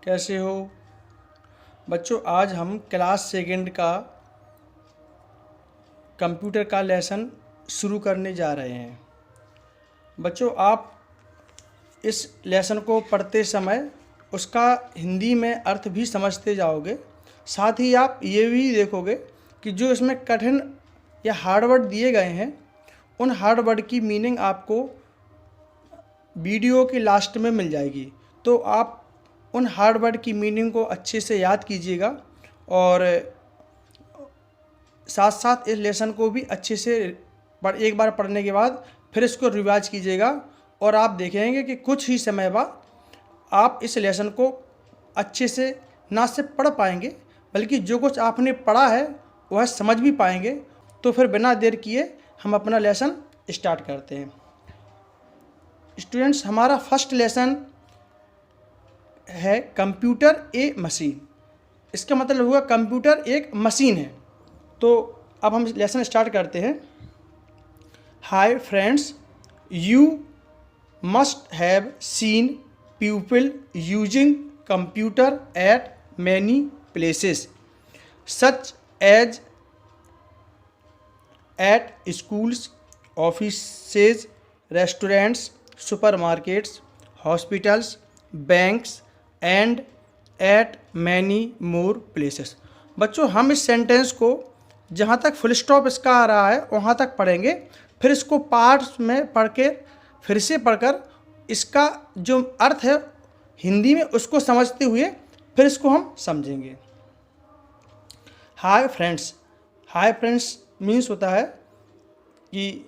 कैसे हो बच्चों। आज हम क्लास सेकंड का कंप्यूटर का लेसन शुरू करने जा रहे हैं। बच्चों, आप इस लेसन को पढ़ते समय उसका हिंदी में अर्थ भी समझते जाओगे। साथ ही आप ये भी देखोगे कि जो इसमें कठिन या हार्ड वर्ड दिए गए हैं, उन हार्ड वर्ड की मीनिंग आपको वीडियो के लास्ट में मिल जाएगी। तो आप उन हार्ड वर्ड की मीनिंग को अच्छे से याद कीजिएगा और साथ साथ इस लेसन को भी अच्छे से एक बार पढ़ने के बाद फिर इसको रिवाइज कीजिएगा और आप देखेंगे कि कुछ ही समय बाद आप इस लेसन को अच्छे से ना सिर्फ पढ़ पाएंगे बल्कि जो कुछ आपने पढ़ा है वह समझ भी पाएंगे। तो फिर बिना देर किए हम अपना लेसन स्टार्ट करते हैं। स्टूडेंट्स, हमारा फर्स्ट लेसन है कंप्यूटर ए मशीन। इसका मतलब हुआ कंप्यूटर एक मशीन है। तो अब हम लेसन स्टार्ट करते हैं। Hi friends, you must have seen people using computer at many places such as at schools, offices, restaurants, supermarkets, hospitals, banks and at many more places. बच्चों, हम इस सेंटेंस को जहाँ तक फुल स्टॉप इसका आ रहा है वहाँ तक पढ़ेंगे, फिर इसको पार्ट्स में पढ़ के फिर से पढ़कर इसका जो अर्थ है हिंदी में उसको समझते हुए फिर इसको हम समझेंगे। हाय फ्रेंड्स मीन्स होता है कि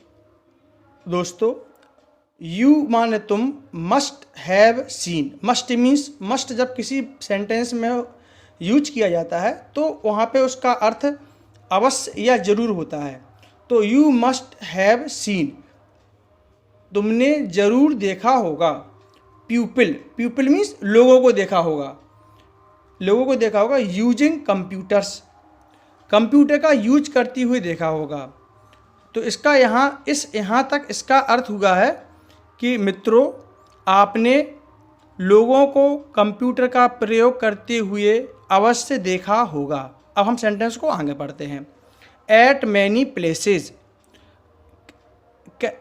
दोस्तों। यू माने तुम, must have scene, must means must जब किसी सेंटेंस में यूज किया जाता है तो वहाँ पे उसका अर्थ अवश्य या जरूर होता है। तो यू मस्ट हैव सीन, तुमने जरूर देखा होगा। पीपल मीन्स लोगों को देखा होगा। यूजिंग कंप्यूटर्स, कंप्यूटर का यूज करते हुए देखा होगा। तो इसका यहाँ तक इसका अर्थ हुआ है कि मित्रों, आपने लोगों को कंप्यूटर का प्रयोग करते हुए अवश्य देखा होगा। अब हम सेंटेंस को आगे पढ़ते हैं। एट मैनी प्लेसेस,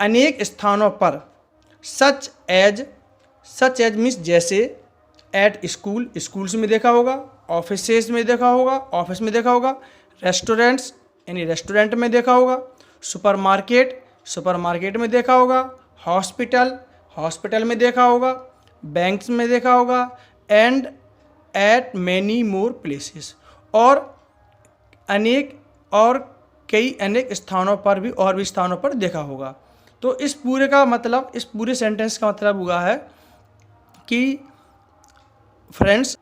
अनेक स्थानों पर। सच एज मीन्स जैसे। एट स्कूल, स्कूल्स में देखा होगा। ऑफिसेज में देखा होगा, ऑफिस में देखा होगा। रेस्टोरेंट्स यानी रेस्टोरेंट में देखा होगा। सुपरमार्केट में देखा होगा। हॉस्पिटल में देखा होगा। बैंक्स में देखा होगा। And at many more places, और कई अनेक स्थानों पर भी और भी स्थानों पर देखा होगा। तो इस पूरे सेंटेंस का मतलब हुआ है कि फ्रेंड्स,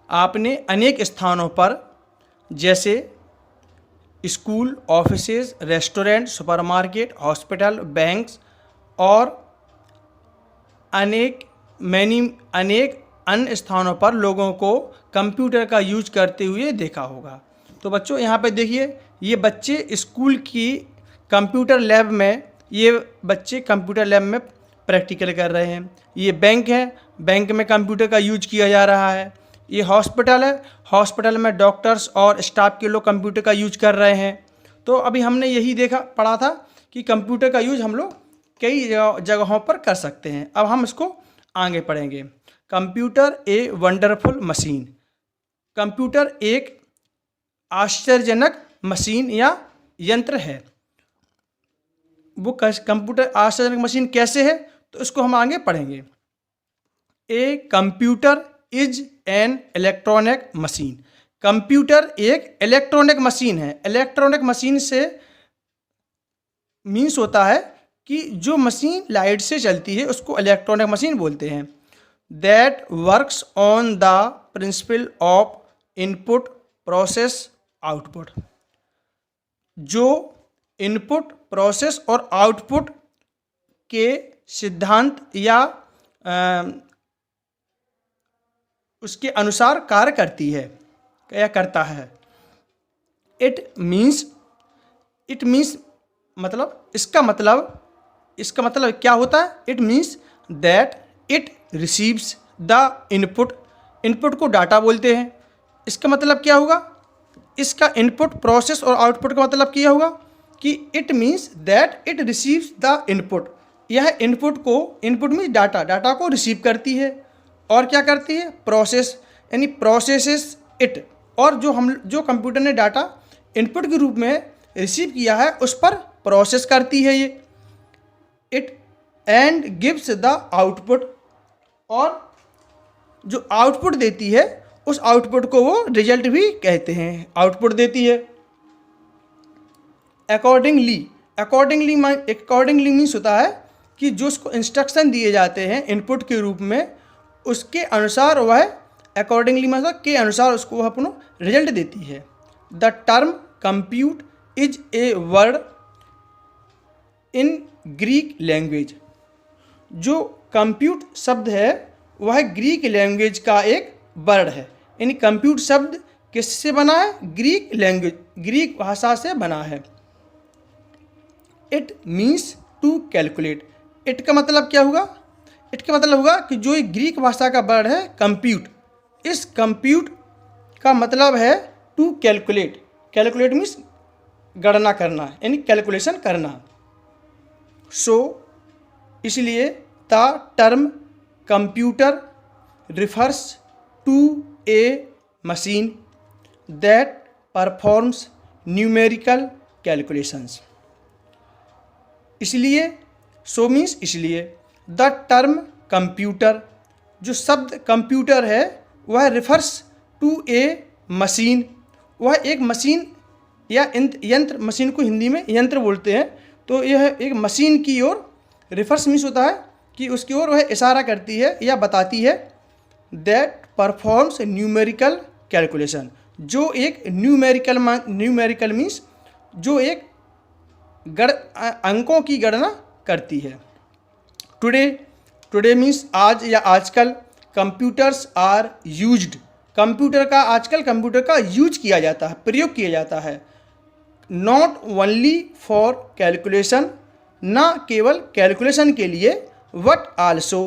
आपने अनेक स्थानों पर जैसे school, offices, restaurant, supermarket, hospital, banks और अनेक अन्य स्थानों पर लोगों को कंप्यूटर का यूज करते हुए देखा होगा। तो बच्चों, यहाँ पे देखिए, ये बच्चे स्कूल की कंप्यूटर लैब में प्रैक्टिकल कर रहे हैं। ये बैंक है, बैंक में कंप्यूटर का यूज किया जा रहा है। ये हॉस्पिटल है, हॉस्पिटल में डॉक्टर्स और स्टाफ के लोग कंप्यूटर का यूज कर रहे हैं। तो अभी हमने यही पढ़ा था कि कंप्यूटर का यूज हम लोग कई जगहों पर कर सकते हैं। अब हम इसको आगे पढ़ेंगे। Computer a wonderful machine, computer एक आश्चर्यजनक मशीन या यंत्र है। वो कंप्यूटर आश्चर्यजनक मशीन कैसे है, तो इसको हम आगे पढ़ेंगे। A computer is an electronic machine, computer एक इलेक्ट्रॉनिक मशीन है। इलेक्ट्रॉनिक मशीन से मीन्स होता है कि जो मशीन लाइट से चलती है उसको इलेक्ट्रॉनिक मशीन बोलते हैं। That works on the principle of input process output, जो इनपुट प्रोसेस और आउटपुट के सिद्धांत या उसके अनुसार कार्य करती है या करता है। इट मीन्स मतलब इसका मतलब क्या होता है। It means that it receives the input input को डाटा बोलते हैं। इसका मतलब क्या होगा, इसका इनपुट प्रोसेस और आउटपुट का मतलब क्या होगा कि it means that it receives the input. यह इनपुट मीन्स डाटा को रिसीव करती है और क्या करती है, प्रोसेस, यानी प्रोसेसेस इट। और जो कंप्यूटर ने डाटा इनपुट के रूप में रिसीव किया है उस पर प्रोसेस करती है ये it and gives the output. और जो आउटपुट देती है उस आउटपुट को वो रिजल्ट भी कहते हैं, आउटपुट देती है। अकॉर्डिंगली मीन्स होता है कि जो उसको इंस्ट्रक्शन दिए जाते हैं इनपुट के रूप में, उसके अनुसार वह अकॉर्डिंगली मतलब के अनुसार उसको अपना रिजल्ट देती है। The term compute is a word in Greek language. जो कंप्यूट शब्द है वह ग्रीक लैंग्वेज का एक वर्ड है, यानी कंप्यूट शब्द किससे बना है, ग्रीक लैंग्वेज, ग्रीक भाषा से बना है। It means to calculate. It का मतलब क्या होगा, इट का मतलब होगा कि जो एक ग्रीक भाषा का वर्ड है कंप्यूट, इस कंप्यूट का मतलब है टू कैलकुलेट। कैलकुलेट मीन्स गणना करना, यानी कैलकुलेशन करना। सो इसलिए the term computer refers to a machine that performs numerical calculations. इसलिए सो मीन्स इसलिए द टर्म कंप्यूटर, जो शब्द कंप्यूटर है वह रिफर्स टू ए मशीन, वह एक मशीन या यंत्र, मशीन को हिंदी में यंत्र बोलते हैं, तो यह एक मशीन की ओर रिफर्स मीन्स होता है कि उसकी ओर वह इशारा करती है या बताती है। दैट परफॉर्म्स न्यूमेरिकल कैलकुलेशन, जो एक न्यूमेरिकल मीन्स जो एक अंकों की गणना करती है। टुडे मीन्स आज या आजकल, कंप्यूटर्स आर यूज्ड, कंप्यूटर का यूज किया जाता है, प्रयोग किया जाता है। नॉट ओनली फॉर कैलकुलेशन, ना केवल कैलकुलेशन के लिए, but also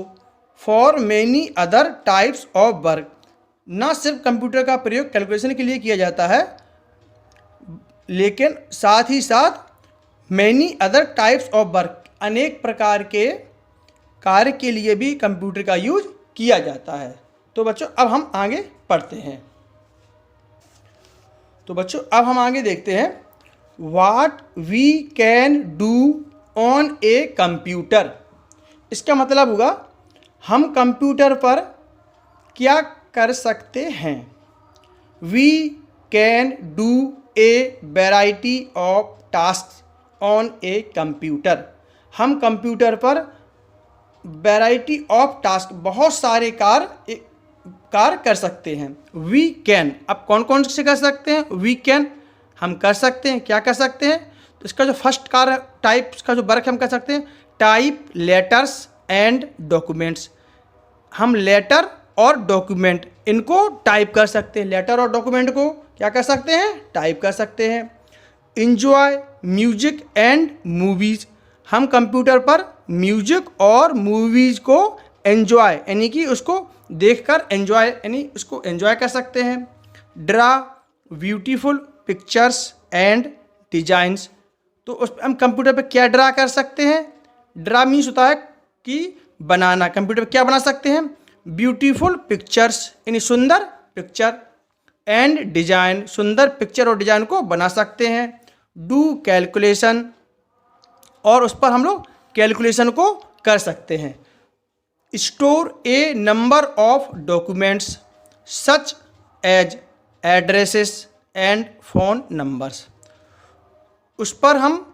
for many other types of work. ना सिर्फ कंप्यूटर का प्रयोग कैलकुलेशन के लिए किया जाता है, लेकिन साथ ही साथ many other types of work, अनेक प्रकार के कार्य के लिए भी कंप्यूटर का यूज किया जाता है। तो बच्चों अब हम आगे पढ़ते हैं। तो बच्चों अब हम आगे देखते हैं what we can do on a computer. इसका मतलब होगा हम कंप्यूटर पर क्या कर सकते हैं। We can do a variety of task on a computer. हम कंप्यूटर पर वैरायटी ऑफ टास्क, बहुत सारे कार्य कर सकते हैं। वी कैन, अब कौन कौन से कर सकते हैं, वी कैन हम कर सकते हैं, क्या कर सकते हैं। तो इसका जो फर्स्ट कार्य टाइप्स का जो वर्क हम कर सकते हैं, टाइप लेटर्स एंड डॉक्यूमेंट्स। हम लेटर और डॉक्यूमेंट इनको टाइप कर सकते हैं, लेटर और डॉक्यूमेंट को क्या कर सकते हैं, टाइप कर सकते हैं। इंजॉय म्यूजिक एंड मूवीज़, हम कंप्यूटर पर म्यूजिक और मूवीज़ को एंजॉय यानी कि उसको देखकर एंजॉय यानी उसको एंजॉय कर सकते हैं। Draw beautiful pictures and designs, तो उस हम कंप्यूटर पर क्या ड्रा कर सकते हैं। ड्रा मीन्स होता है कि बनाना, कंप्यूटर पर क्या बना सकते हैं, ब्यूटीफुल पिक्चर्स यानी सुंदर पिक्चर, एंड डिजाइन सुंदर पिक्चर और डिजाइन को बना सकते हैं। डू कैलकुलेशन, और उस पर हम लोग कैलकुलेशन को कर सकते हैं। Store a number of documents such as addresses and phone numbers, उस पर हम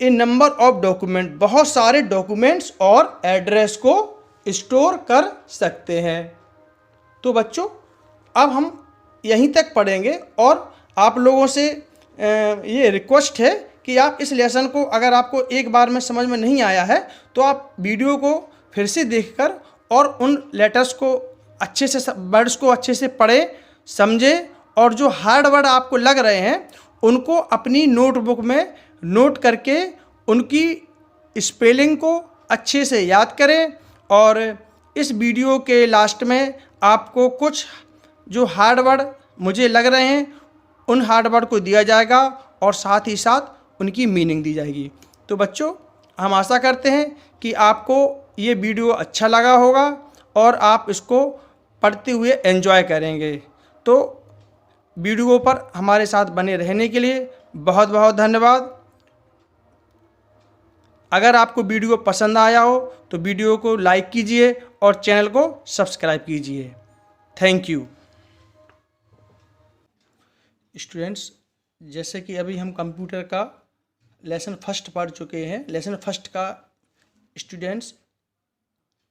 ए नंबर ऑफ डॉक्यूमेंट, बहुत सारे डॉक्यूमेंट्स और एड्रेस को स्टोर कर सकते हैं। तो बच्चों अब हम यहीं तक पढ़ेंगे और आप लोगों से ये रिक्वेस्ट है कि आप इस लेसन को, अगर आपको एक बार में समझ में नहीं आया है तो आप वीडियो को फिर से देखकर और उन लेटर्स को अच्छे से, वर्ड्स को अच्छे से पढ़ें, समझें, और जो हार्ड वर्ड आपको लग रहे हैं उनको अपनी नोटबुक में नोट करके उनकी स्पेलिंग को अच्छे से याद करें और इस वीडियो के लास्ट में आपको कुछ जो हार्ड वर्ड मुझे लग रहे हैं उन हार्ड वर्ड को दिया जाएगा और साथ ही साथ उनकी मीनिंग दी जाएगी। तो बच्चों, हम आशा करते हैं कि आपको ये वीडियो अच्छा लगा होगा और आप इसको पढ़ते हुए एंजॉय करेंगे। तो वीडियो पर हमारे साथ बने रहने के लिए बहुत बहुत धन्यवाद। अगर आपको वीडियो पसंद आया हो तो वीडियो को लाइक कीजिए और चैनल को सब्सक्राइब कीजिए। Thank you. स्टूडेंट्स, जैसे कि अभी हम कंप्यूटर का लेसन फर्स्ट पढ़ चुके हैं। लेसन फर्स्ट का स्टूडेंट्स,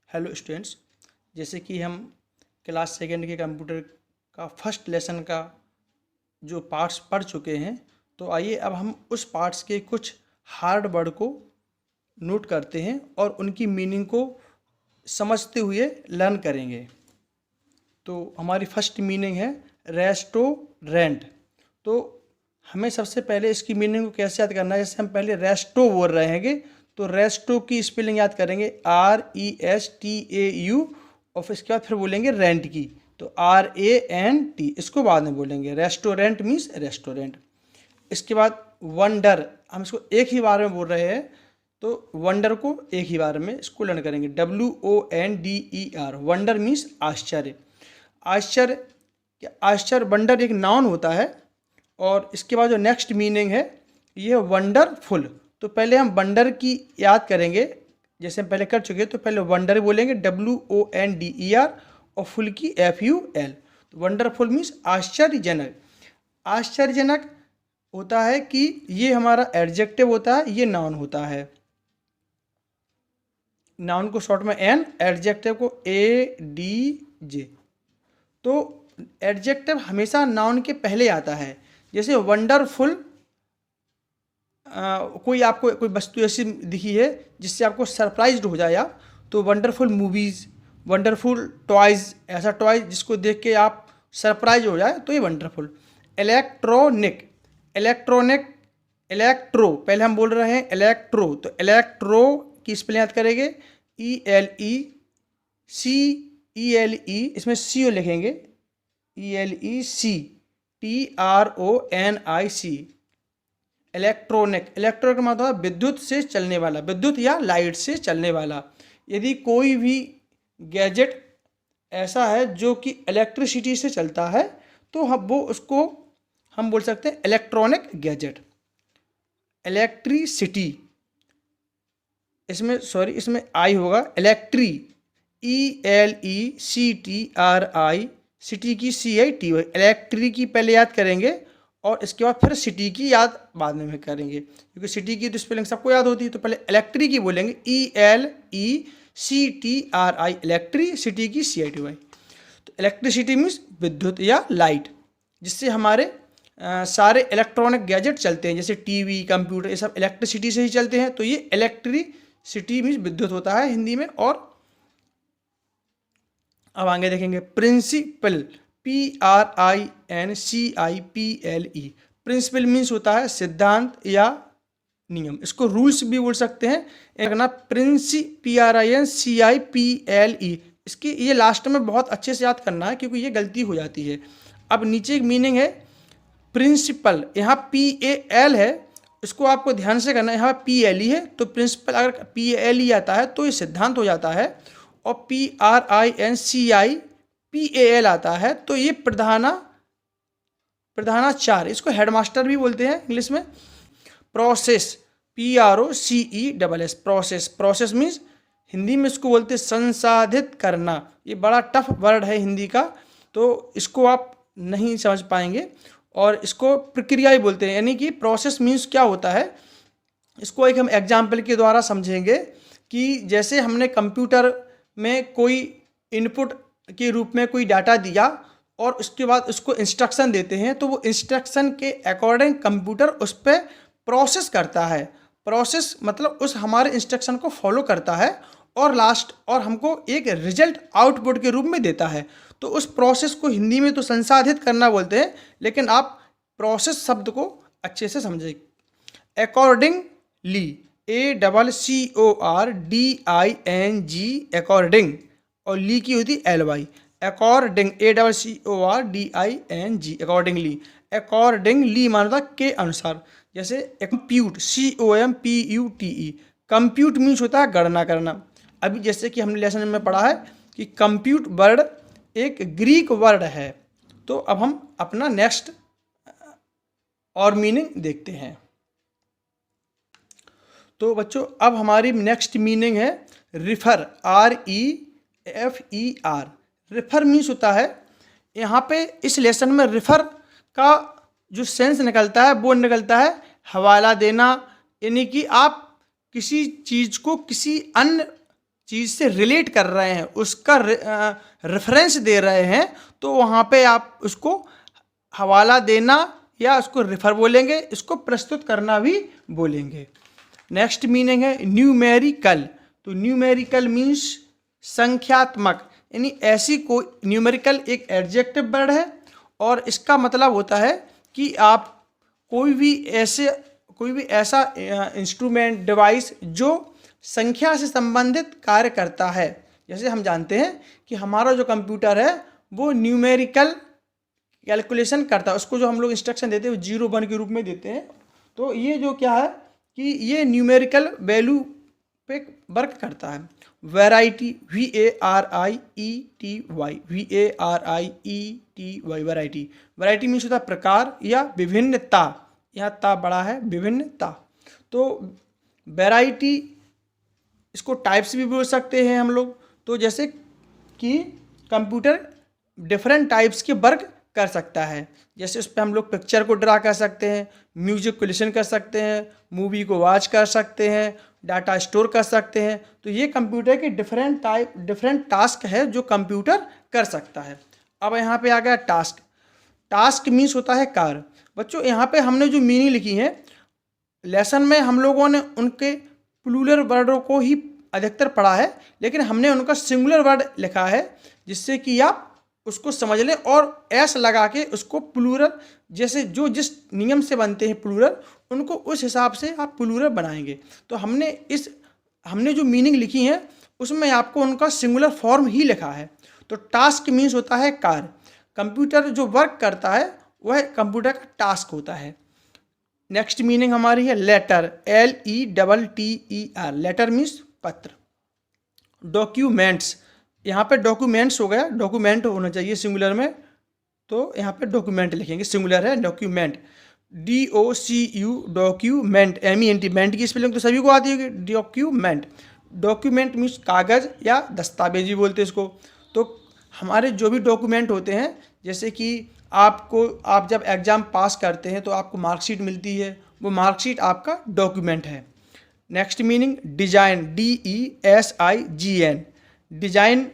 हेलो स्टूडेंट्स, जैसे कि हम क्लास सेकेंड के कंप्यूटर का फर्स्ट लेसन का जो पार्ट्स पढ़ चुके हैं, तो आइए अब हम उस पार्ट्स के कुछ हार्ड वर्ड को नोट करते हैं और उनकी मीनिंग को समझते हुए लर्न करेंगे। तो हमारी फर्स्ट मीनिंग है रेस्टोरेंट। तो हमें सबसे पहले इसकी मीनिंग को कैसे याद करना है, जैसे हम पहले रेस्टो बोल रहे हैं तो रेस्टो की स्पेलिंग याद करेंगे RESTAU और फिर इसके बाद फिर बोलेंगे रेंट की, तो RANT, इसको बाद में बोलेंगे। Restaurant means restaurant. इसके बाद वंडर, हम इसको एक ही बार में बोल रहे हैं तो वंडर को एक ही बार में इसको लर्न करेंगे, WONDER। वंडर मीन्स आश्चर्य। आश्चर्य वंडर एक नाउन होता है। और इसके बाद जो नेक्स्ट मीनिंग है ये है वंडरफुल। तो पहले हम वंडर की याद करेंगे, जैसे हम पहले कर चुके हैं। तो पहले वंडर बोलेंगे WONDER और फुल की FUL। तो वंडरफुल मीन्स आश्चर्यजनक। आश्चर्यजनक होता है कि ये हमारा एडजेक्टिव होता है, ये नाउन होता है। नाउन को शॉर्ट में N, एडजेक्टिव को ADJ। तो एडजेक्टिव हमेशा नाउन के पहले आता है। जैसे वंडरफुल, कोई आपको कोई वस्तु ऐसी दिखी है जिससे आपको सरप्राइज्ड हो जाए आप, तो वंडरफुल मूवीज़, वंडरफुल टॉयज़, ऐसा टॉय जिसको देख के आप सरप्राइज हो जाए तो ये वंडरफुल। इलेक्ट्रॉनिक, इलेक्ट्रो, पहले हम बोल रहे हैं इलेक्ट्रो, तो इलेक्ट्रो की स्पेलिंग याद करेंगे ELECTRONIC, इसमें CO लिखेंगे, ELECTRONIC। इलेक्ट्रॉनिक, इलेक्ट्रॉनिक का मतलब है विद्युत से चलने वाला, विद्युत या लाइट से चलने वाला। यदि कोई भी गैजेट ऐसा है जो कि इलेक्ट्रिसिटी से चलता है तो उसको हम बोल सकते हैं इलेक्ट्रॉनिक गैजेट। इलेक्ट्रिसिटी, इसमें आई होगा, इलेक्ट्री, ELECTRI, सिटी की CITY। इलेक्ट्री की पहले याद करेंगे और इसके बाद फिर सिटी की याद बाद में करेंगे, क्योंकि सिटी की तो स्पेलिंग सबको याद होती है। तो पहले इलेक्ट्री की बोलेंगे ELECTRI, इलेक्ट्री, सिटी की CITY। तो इलेक्ट्रिसिटी मीन्स विद्युत या लाइट, जिससे हमारे सारे इलेक्ट्रॉनिक गैजेट चलते हैं, जैसे टीवी, कंप्यूटर, ये सब इलेक्ट्रिसिटी से ही चलते हैं। तो ये इलेक्ट्रिसिटी मीन्स विद्युत होता है हिंदी में। और अब आगे देखेंगे प्रिंसिपल, PRINCIPLE। प्रिंसिपल मीन्स होता है सिद्धांत या नियम, इसको रूल्स भी बोल सकते हैं। एक ना PRINCIPLE, इसकी ये लास्ट में बहुत अच्छे से याद करना है क्योंकि ये गलती हो जाती है। अब नीचे एक मीनिंग है प्रिंसिपल, यहाँ PAL है, इसको आपको ध्यान से करना है। यहाँ PLE है तो प्रिंसिपल अगर PLE आता है तो ये सिद्धांत हो जाता है, और PRINCIPAL आता है तो ये प्रधानाचार्य, इसको हेडमास्टर भी बोलते हैं इंग्लिश में। Process, PROCESS, process. Process means Hindi में इसको बोलते हैं संसाधित करना। ये बड़ा टफ वर्ड है हिंदी का, तो इसको आप नहीं समझ पाएंगे। और इसको प्रक्रिया ही बोलते हैं, यानी कि प्रोसेस मीन्स क्या होता है, इसको एक हम एग्जाम्पल के द्वारा समझेंगे कि जैसे हमने कंप्यूटर में कोई इनपुट के रूप में कोई डाटा दिया और उसके बाद उसको इंस्ट्रक्शन देते हैं, तो वो इंस्ट्रक्शन के अकॉर्डिंग कंप्यूटर उस पर प्रोसेस करता है। प्रोसेस मतलब उस हमारे इंस्ट्रक्शन को फॉलो करता है और हमको एक रिजल्ट आउटपुट के रूप में देता है। तो उस प्रोसेस को हिंदी में तो संसाधित करना बोलते हैं, लेकिन आप प्रोसेस शब्द को अच्छे से समझें। अकॉर्डिंगली, ACCORDING, अकॉर्डिंग, और ली की होती है LY। According, ACCORDING, accordingly. Accordingly माना था के अनुसार। जैसे कंप्यूट, COMPUTE, कंप्यूट मीन्स होता है गणना करना। अभी जैसे कि हमने लेसन में पढ़ा है कि कंप्यूट वर्ड एक ग्रीक वर्ड है। तो अब हम अपना नेक्स्ट और मीनिंग देखते हैं। तो बच्चों अब हमारी नेक्स्ट मीनिंग है रिफर, REFER। रिफर मीन्स होता है, यहाँ पे इस लेसन में रिफर का जो सेंस निकलता है वो निकलता है हवाला देना, यानी कि आप किसी चीज़ को किसी अन्य चीज़ से रिलेट कर रहे हैं, उसका रेफरेंस दे रहे हैं, तो वहाँ पे आप उसको हवाला देना या उसको रिफर बोलेंगे, इसको प्रस्तुत करना भी बोलेंगे। नेक्स्ट मीनिंग है न्यूमेरिकल। तो न्यूमेरिकल मीन्स संख्यात्मक, यानी ऐसी कोई, न्यूमेरिकल एक एडजेक्टिव वर्ड है और इसका मतलब होता है कि आप कोई भी ऐसा इंस्ट्रूमेंट, डिवाइस जो संख्या से संबंधित कार्य करता है। जैसे हम जानते हैं कि हमारा जो कंप्यूटर है वो न्यूमेरिकल कैलकुलेशन करता है, उसको जो हम लोग इंस्ट्रक्शन देते हैं वो 0 1 के रूप में देते हैं। तो ये जो क्या है कि ये न्यूमेरिकल वैल्यू पे वर्क करता है। Variety, VARIETY, VARIETY, variety. Variety means होता है प्रकार या विभिन्नता, यहाँ ता बड़ा है, विभिन्नता। तो वैरायटी, इसको टाइप्स भी बोल सकते हैं हम लोग। तो जैसे कि कंप्यूटर डिफरेंट टाइप्स के वर्क कर सकता है। जैसे उस पर हम लोग पिक्चर को ड्रा कर सकते हैं, म्यूजिक को लिसन कर सकते हैं, मूवी को वॉच कर सकते हैं, डाटा स्टोर कर सकते हैं। तो ये कंप्यूटर के डिफरेंट टास्क है जो कंप्यूटर कर सकता है। अब यहाँ पे आ गया टास्क। टास्क मीन्स होता है कार्य। बच्चों यहाँ पे हमने जो मीनिंग लिखी है लेसन में, हम लोगों ने उनके प्लूरल वर्डों को ही अधिकतर पढ़ा है, लेकिन हमने उनका सिंगुलर वर्ड लिखा है जिससे कि आप उसको समझ लें और एस लगा के उसको प्लूरल, जैसे जो जिस नियम से बनते हैं प्लूरल, उनको उस हिसाब से आप प्लूरल बनाएंगे। तो हमने जो मीनिंग लिखी है उसमें आपको उनका सिंगुलर फॉर्म ही लिखा है। तो टास्क मीन्स होता है कार्य। कंप्यूटर जो वर्क करता है वह कंप्यूटर का टास्क होता है। नेक्स्ट मीनिंग हमारी है लेटर, LETTER। लेटर मीन्स पत्र। डॉक्यूमेंट्स, यहाँ पे डॉक्यूमेंट्स हो गया, डॉक्यूमेंट होना चाहिए सिंगुलर में, तो यहाँ पे डॉक्यूमेंट लिखेंगे, सिंगुलर है डॉक्यूमेंट। DOCU, डॉक्यूमेंट, MENT, मेंट की स्पेलिंग तो सभी को आती है, डॉक्यूमेंट। डॉक्यूमेंट मीन्स कागज़ या दस्तावेज भी बोलते हैं इसको। तो हमारे जो भी डॉक्यूमेंट होते हैं, जैसे कि आप जब एग्ज़ाम पास करते हैं तो आपको मार्कशीट मिलती है, वो मार्कशीट आपका डॉक्यूमेंट है। Next meaning design, DESIGN। Design,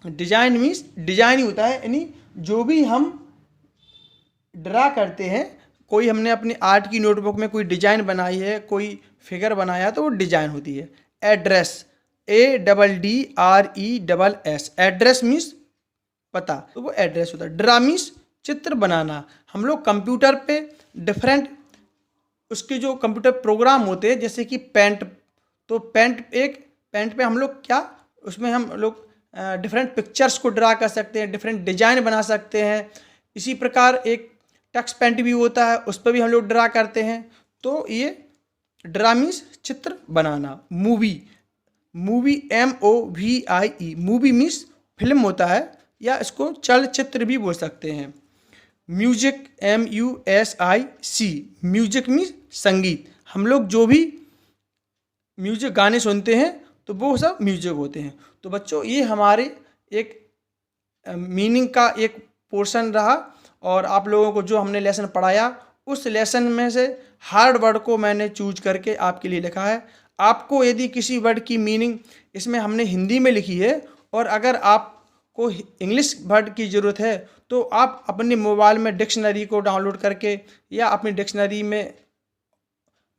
design means design ही होता है, यानी जो भी हम ड्रा करते हैं, कोई हमने अपनी आर्ट की नोटबुक में कोई डिजाइन बनाई है, कोई फिगर बनाया, तो वो डिजाइन होती है। Address, ADDRESS। एड्रेस मीन्स पता, तो वो एड्रेस होता है। ड्रा मीन्स चित्र बनाना। हम लोग कंप्यूटर पे डिफरेंट उसके जो कंप्यूटर प्रोग्राम होते हैं, जैसे कि पेंट, तो पेंट पे हम लोग क्या, उसमें हम लोग डिफरेंट पिक्चर्स को ड्रा कर सकते हैं, डिफरेंट डिजाइन बना सकते हैं। इसी प्रकार एक टक्स पेंट भी होता है, उस पर भी हम लोग ड्रा करते हैं। तो ये ड्रा मीन्स चित्र बनाना। Movie, MOVIE, movie means film होता है, या इसको चलचित्र भी बोल सकते हैं। म्यूजिक, MUSIC, म्यूजिक मीन्स संगीत। हम लोग जो भी म्यूजिक गाने सुनते हैं तो वो सब म्यूजिक होते हैं। तो बच्चों ये हमारे एक मीनिंग का एक पोर्शन रहा, और आप लोगों को जो हमने लेसन पढ़ाया उस लेसन में से हार्ड वर्ड को मैंने चूज करके आपके लिए लिखा है। आपको यदि किसी वर्ड की मीनिंग इसमें हमने हिंदी में लिखी है, और अगर आपको इंग्लिश वर्ड की ज़रूरत है, तो आप अपने मोबाइल में डिक्शनरी को डाउनलोड करके या अपनी डिक्शनरी में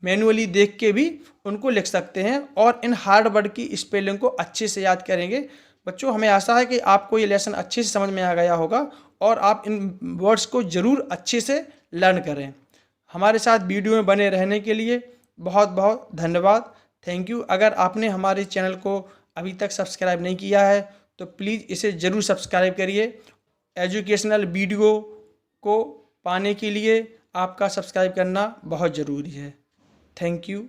मैनुअली देख के भी उनको लिख सकते हैं, और इन हार्ड वर्ड की स्पेलिंग को अच्छे से याद करेंगे। बच्चों हमें आशा है कि आपको ये लेसन अच्छे से समझ में आ गया होगा, और आप इन वर्ड्स को ज़रूर अच्छे से लर्न करें। हमारे साथ वीडियो में बने रहने के लिए बहुत बहुत धन्यवाद। Thank you. अगर आपने हमारे चैनल को अभी तक सब्सक्राइब नहीं किया है तो प्लीज़ इसे ज़रूर सब्सक्राइब करिए। एजुकेशनल वीडियो को पाने के लिए आपका सब्सक्राइब करना बहुत ज़रूरी है। Thank you.